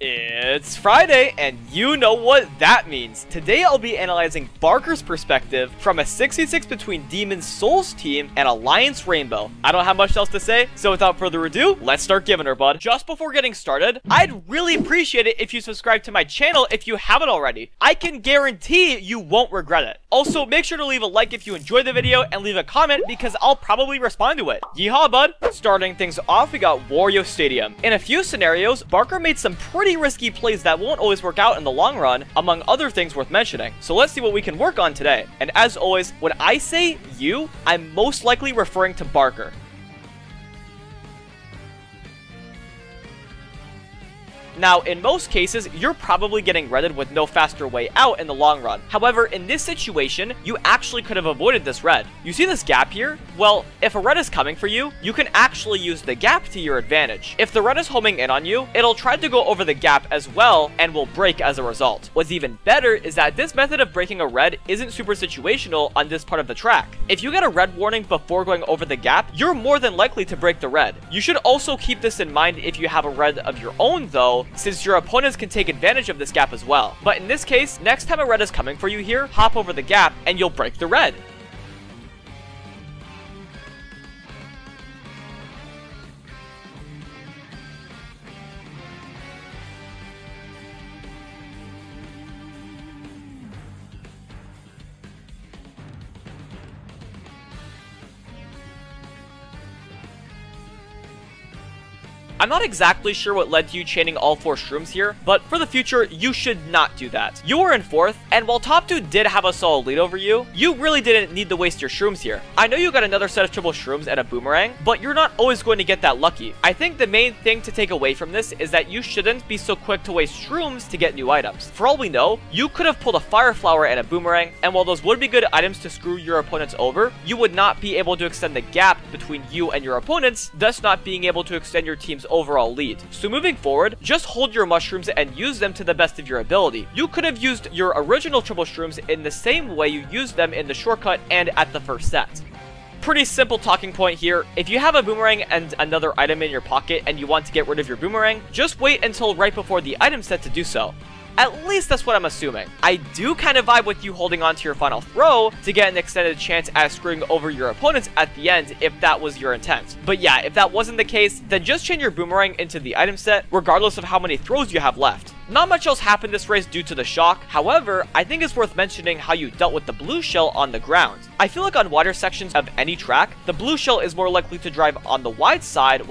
It's Friday, and you know what that means. Today I'll be analyzing Barker's perspective from a 66 between Demon's Souls team and Alliance Rainbow. I don't have much else to say, so without further ado, let's start giving her, bud. Just before getting started, I'd really appreciate it if you subscribe to my channel if you haven't already. I can guarantee you won't regret it. Also, make sure to leave a like if you enjoyed the video and leave a comment because I'll probably respond to it. Yeehaw, bud. Starting things off, we got Wario Stadium. In a few scenarios, Barker made some pretty risky plays that won't always work out in the long run, among other things worth mentioning. So let's see what we can work on today. And as always, when I say you, I'm most likely referring to Barker. Now, in most cases, you're probably getting redded with no faster way out in the long run. However, in this situation, you actually could have avoided this red. You see this gap here? Well, if a red is coming for you, you can actually use the gap to your advantage. If the red is homing in on you, it'll try to go over the gap as well and will break as a result. What's even better is that this method of breaking a red isn't super situational on this part of the track. If you get a red warning before going over the gap, you're more than likely to break the red. You should also keep this in mind if you have a red of your own though, since your opponents can take advantage of this gap as well. But in this case, next time a red is coming for you here, hop over the gap and you'll break the red. I'm not exactly sure what led to you chaining all 4 shrooms here, but for the future, you should not do that. You were in 4th, and while top 2 did have a solid lead over you, you really didn't need to waste your shrooms here. I know you got another set of triple shrooms and a boomerang, but you're not always going to get that lucky. I think the main thing to take away from this is that you shouldn't be so quick to waste shrooms to get new items. For all we know, you could have pulled a fire flower and a boomerang, and while those would be good items to screw your opponents over, you would not be able to extend the gap between you and your opponents, thus not being able to extend your team's overall lead. So moving forward, just hold your mushrooms and use them to the best of your ability. You could have used your original triple shrooms in the same way you used them in the shortcut and at the first set. Pretty simple talking point here. If you have a boomerang and another item in your pocket and you want to get rid of your boomerang, just wait until right before the item set to do so. At least that's what I'm assuming. I do kind of vibe with you holding on to your final throw to get an extended chance at screwing over your opponents at the end if that was your intent. But yeah, if that wasn't the case, then just chain your boomerang into the item set regardless of how many throws you have left. Not much else happened this race due to the shock. However, I think it's worth mentioning how you dealt with the blue shell on the ground. I feel like on wider sections of any track, the blue shell is more likely to drive on the wide side while